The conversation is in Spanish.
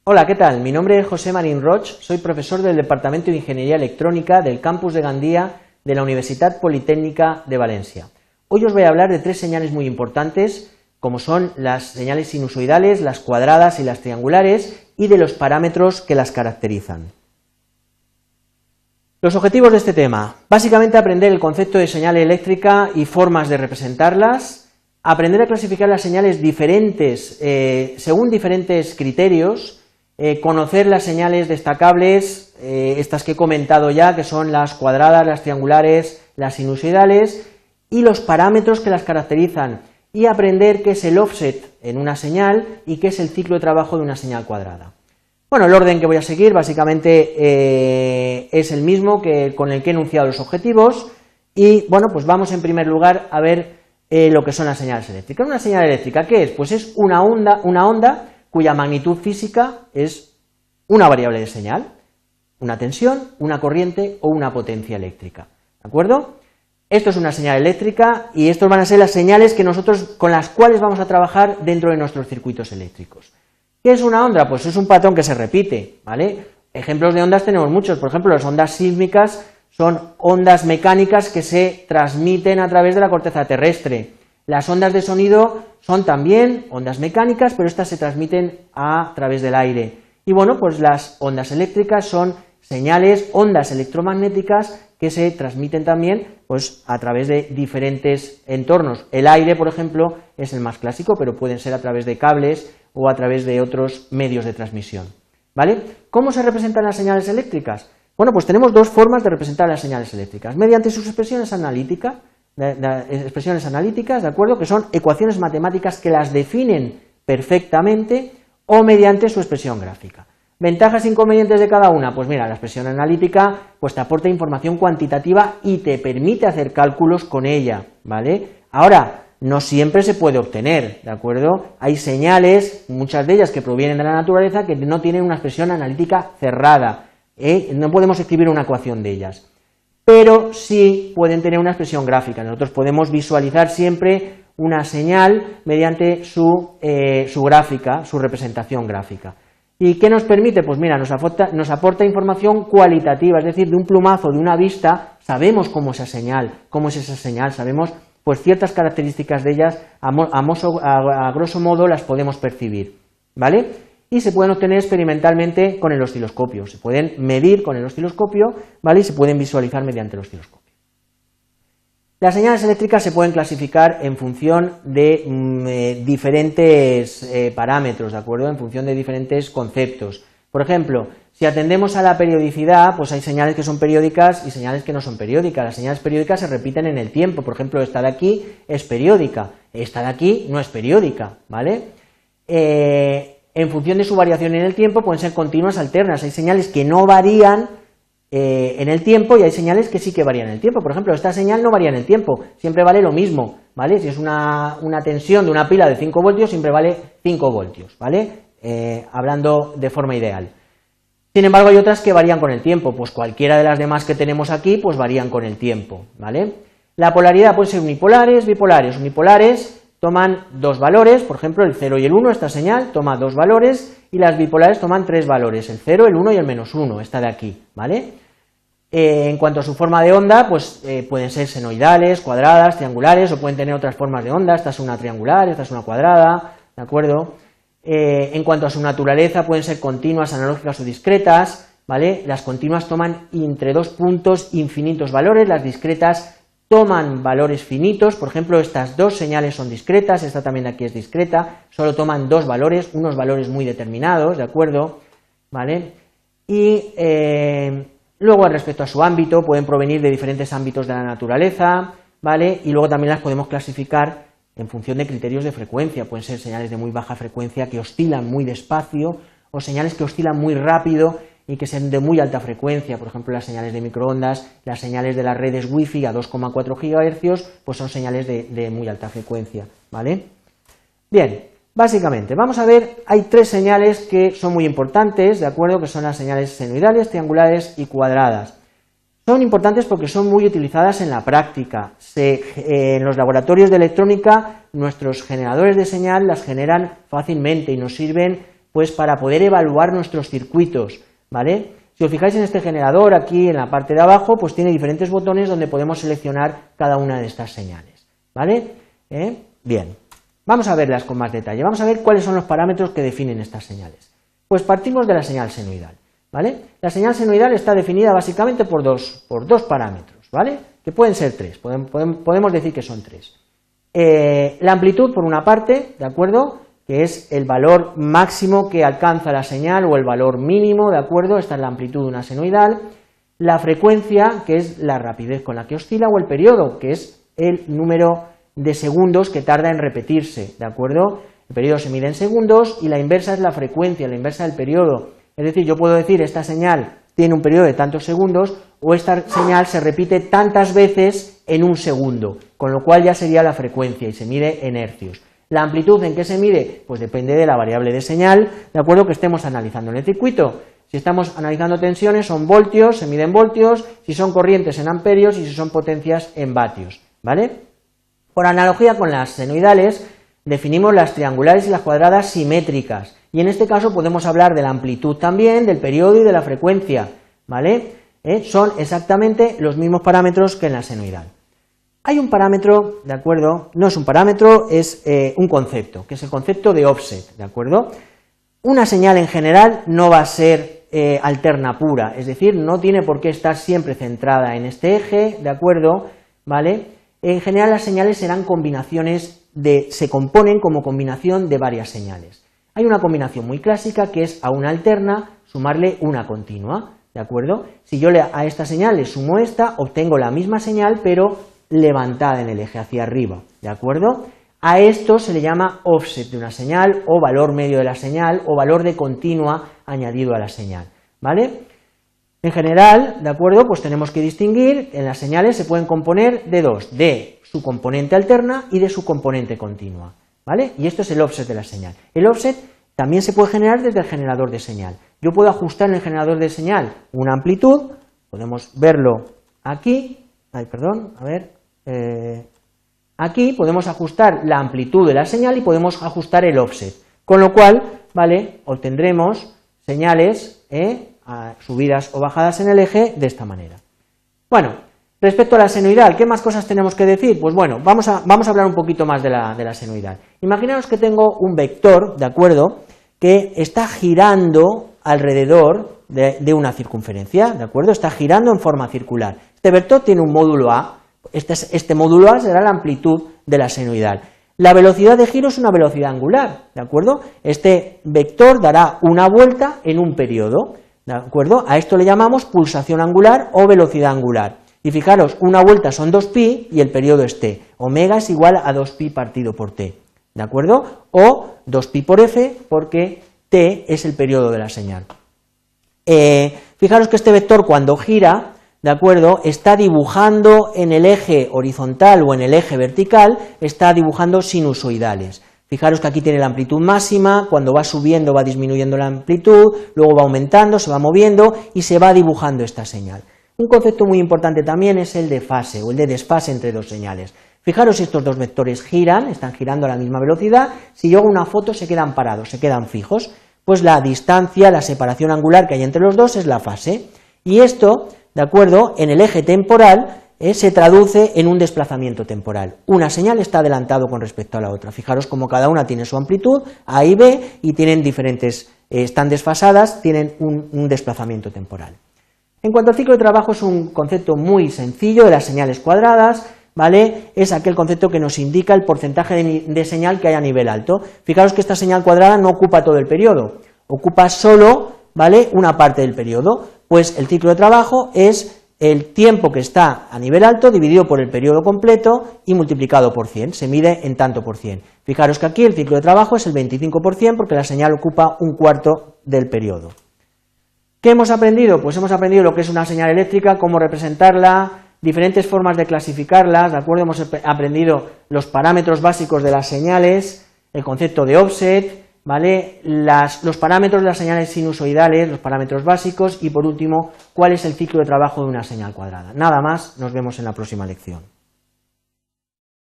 Hola, ¿qué tal? Mi nombre es José Marín Roig, soy profesor del Departamento de Ingeniería Electrónica del campus de Gandía de la Universidad Politécnica de Valencia. Hoy os voy a hablar de tres señales muy importantes, como son las señales sinusoidales, las cuadradas y las triangulares, y de los parámetros que las caracterizan. Los objetivos de este tema: básicamente aprender el concepto de señal eléctrica y formas de representarlas, aprender a clasificar las señales diferentes según diferentes criterios, conocer las señales destacables, estas que he comentado ya, que son las cuadradas, las triangulares, las sinusoidales, y los parámetros que las caracterizan, y aprender qué es el offset en una señal y qué es el ciclo de trabajo de una señal cuadrada. Bueno, el orden que voy a seguir básicamente es el mismo que con el que he enunciado los objetivos, y bueno, pues vamos en primer lugar a ver lo que son las señales eléctricas. ¿Una señal eléctrica qué es? Pues es una onda cuya magnitud física es una variable de señal, una tensión, una corriente o una potencia eléctrica, ¿de acuerdo? Esto es una señal eléctrica y estos van a ser las señales que con las cuales vamos a trabajar dentro de nuestros circuitos eléctricos. ¿Qué es una onda? Pues es un patrón que se repite, ¿vale? Ejemplos de ondas tenemos muchos, por ejemplo, las ondas sísmicas son ondas mecánicas que se transmiten a través de la corteza terrestre. Las ondas de sonido son también ondas mecánicas, pero estas se transmiten a través del aire. Y bueno, pues las ondas eléctricas son señales, ondas electromagnéticas que se transmiten también pues a través de diferentes entornos. El aire, por ejemplo, es el más clásico, pero pueden ser a través de cables o a través de otros medios de transmisión, ¿vale? ¿Cómo se representan las señales eléctricas? Bueno, pues tenemos dos formas de representar las señales eléctricas: mediante sus expresiones analíticas, ¿de acuerdo?, que son ecuaciones matemáticas que las definen perfectamente, o mediante su expresión gráfica. ¿Ventajas e inconvenientes de cada una? Pues mira, la expresión analítica pues te aporta información cuantitativa y te permite hacer cálculos con ella, ¿vale? Ahora, no siempre se puede obtener, ¿de acuerdo? Hay señales, muchas de ellas que provienen de la naturaleza, que no tienen una expresión analítica cerrada, no podemos escribir una ecuación de ellas, pero sí pueden tener una expresión gráfica. Nosotros podemos visualizar siempre una señal mediante su gráfica, su representación gráfica. ¿Y qué nos permite? Pues mira, nos aporta información cualitativa, es decir, de un plumazo, de una vista, sabemos cómo es esa señal, sabemos pues ciertas características de ellas, a grosso modo las podemos percibir, ¿vale? Y se pueden obtener experimentalmente con el osciloscopio, se pueden medir con el osciloscopio, ¿vale? Y se pueden visualizar mediante el osciloscopio. Las señales eléctricas se pueden clasificar en función de diferentes parámetros, ¿de acuerdo?, en función de diferentes conceptos. Por ejemplo, si atendemos a la periodicidad, pues hay señales que son periódicas y señales que no son periódicas. Las señales periódicas se repiten en el tiempo. Por ejemplo, esta de aquí es periódica, esta de aquí no es periódica, ¿vale? En función de su variación en el tiempo pueden ser continuas, alternas. Hay señales que no varían en el tiempo y hay señales que sí que varían en el tiempo. Por ejemplo, esta señal no varía en el tiempo, siempre vale lo mismo, ¿vale? Si es una tensión de una pila de 5 voltios, siempre vale 5 voltios, ¿vale? Hablando de forma ideal. Sin embargo, hay otras que varían con el tiempo, pues cualquiera de las demás que tenemos aquí, pues varían con el tiempo, ¿vale? La polaridad puede ser unipolares, bipolares. Unipolares toman dos valores, por ejemplo, el 0 y el 1, esta señal toma dos valores, y las bipolares toman tres valores, el 0, el 1 y el -1, esta de aquí, ¿vale? En cuanto a su forma de onda, pues pueden ser senoidales, cuadradas, triangulares, o pueden tener otras formas de onda. Esta es una triangular, esta es una cuadrada, ¿de acuerdo? En cuanto a su naturaleza, pueden ser continuas, analógicas o discretas, ¿vale? Las continuas toman entre dos puntos infinitos valores, las discretas toman valores finitos. Por ejemplo, estas dos señales son discretas, esta también de aquí es discreta, solo toman dos valores, unos valores muy determinados, ¿de acuerdo? ¿Vale? Y luego, respecto a su ámbito, pueden provenir de diferentes ámbitos de la naturaleza, ¿vale? Y luego también las podemos clasificar en función de criterios de frecuencia. Pueden ser señales de muy baja frecuencia que oscilan muy despacio, o señales que oscilan muy rápido y que sean de muy alta frecuencia. Por ejemplo, las señales de microondas, las señales de las redes Wi-Fi a 2,4 GHz, pues son señales de muy alta frecuencia, ¿vale? Bien, básicamente, vamos a ver, hay tres señales que son muy importantes, ¿de acuerdo?, que son las señales senoidales, triangulares y cuadradas. Son importantes porque son muy utilizadas en la práctica. En los laboratorios de electrónica, nuestros generadores de señal las generan fácilmente y nos sirven pues para poder evaluar nuestros circuitos, ¿vale? Si os fijáis en este generador, aquí en la parte de abajo, pues tiene diferentes botones donde podemos seleccionar cada una de estas señales, ¿vale? Bien, vamos a verlas con más detalle, vamos a ver cuáles son los parámetros que definen estas señales. Pues partimos de la señal senoidal, ¿vale? La señal senoidal está definida básicamente por dos parámetros, ¿vale? Que pueden ser tres, podemos decir que son tres. La amplitud, por una parte, ¿de acuerdo?, que es el valor máximo que alcanza la señal o el valor mínimo, ¿de acuerdo? Esta es la amplitud de una senoidal. La frecuencia, que es la rapidez con la que oscila, o el periodo, que es el número de segundos que tarda en repetirse, ¿de acuerdo? El periodo se mide en segundos y la inversa es la frecuencia, la inversa del periodo. Es decir, yo puedo decir esta señal tiene un periodo de tantos segundos o esta señal se repite tantas veces en un segundo, con lo cual ya sería la frecuencia y se mide en hercios. ¿La amplitud en qué se mide? Pues depende de la variable de señal, ¿de acuerdo?, que estemos analizando en el circuito. Si estamos analizando tensiones son voltios, se mide en voltios, si son corrientes en amperios y si son potencias en vatios, ¿vale? Por analogía con las senoidales, definimos las triangulares y las cuadradas simétricas, y en este caso podemos hablar de la amplitud también, del periodo y de la frecuencia, ¿vale? Son exactamente los mismos parámetros que en la senoidal. Hay un parámetro, ¿de acuerdo? No es un parámetro, es un concepto, que es el concepto de offset, ¿de acuerdo? Una señal en general no va a ser alterna pura, es decir, no tiene por qué estar siempre centrada en este eje, ¿de acuerdo? ¿Vale? En general las señales serán combinaciones se componen como combinación de varias señales. Hay una combinación muy clásica que es a una alterna sumarle una continua, ¿de acuerdo? Si yo a esta señal le sumo esta, obtengo la misma señal, pero levantada en el eje hacia arriba, ¿de acuerdo? A esto se le llama offset de una señal o valor medio de la señal o valor de continua añadido a la señal, ¿vale? En general, ¿de acuerdo?, pues tenemos que distinguir, en las señales se pueden componer de dos, de su componente alterna y de su componente continua, ¿vale? Y esto es el offset de la señal. El offset también se puede generar desde el generador de señal. Yo puedo ajustar en el generador de señal una amplitud, podemos verlo aquí, aquí podemos ajustar la amplitud de la señal y podemos ajustar el offset, con lo cual, ¿vale?, obtendremos señales subidas o bajadas en el eje de esta manera. Bueno, respecto a la senoidal, ¿qué más cosas tenemos que decir? Pues bueno, vamos a hablar un poquito más de la senoidal. Imaginaos que tengo un vector, ¿de acuerdo?, que está girando alrededor de una circunferencia, ¿de acuerdo? Está girando en forma circular. Este vector tiene un módulo A, este módulo A será la amplitud de la senoidal. La velocidad de giro es una velocidad angular, ¿de acuerdo? Este vector dará una vuelta en un periodo, ¿de acuerdo? A esto le llamamos pulsación angular o velocidad angular. Y fijaros, una vuelta son 2pi y el periodo es t. Omega es igual a 2pi partido por t, ¿de acuerdo? O 2pi por f, porque t es el periodo de la señal. Fijaros que este vector cuando gira, ¿de acuerdo?, está dibujando en el eje horizontal o en el eje vertical, está dibujando sinusoidales. Fijaros que aquí tiene la amplitud máxima, cuando va subiendo va disminuyendo la amplitud, luego va aumentando, se va moviendo y se va dibujando esta señal. Un concepto muy importante también es el de fase o el de desfase entre dos señales. Fijaros si estos dos vectores giran, están girando a la misma velocidad, si yo hago una foto se quedan parados, se quedan fijos, pues la distancia, la separación angular que hay entre los dos es la fase. Y esto, ¿de acuerdo?, en el eje temporal se traduce en un desplazamiento temporal. Una señal está adelantado con respecto a la otra. Fijaros como cada una tiene su amplitud, A y B, y tienen están desfasadas, tienen un desplazamiento temporal. En cuanto al ciclo de trabajo, es un concepto muy sencillo de las señales cuadradas, ¿vale? Es aquel concepto que nos indica el porcentaje de señal que hay a nivel alto. Fijaros que esta señal cuadrada no ocupa todo el periodo, ocupa solo, ¿vale?, una parte del periodo, pues el ciclo de trabajo es el tiempo que está a nivel alto dividido por el periodo completo y multiplicado por 100, se mide en tanto por 100. Fijaros que aquí el ciclo de trabajo es el 25% porque la señal ocupa un cuarto del periodo. ¿Qué hemos aprendido? Pues hemos aprendido lo que es una señal eléctrica, cómo representarla, diferentes formas de clasificarlas, ¿de acuerdo? Hemos aprendido los parámetros básicos de las señales, el concepto de offset, ¿vale?, los parámetros de las señales sinusoidales, los parámetros básicos y por último, cuál es el ciclo de trabajo de una señal cuadrada. Nada más, nos vemos en la próxima lección.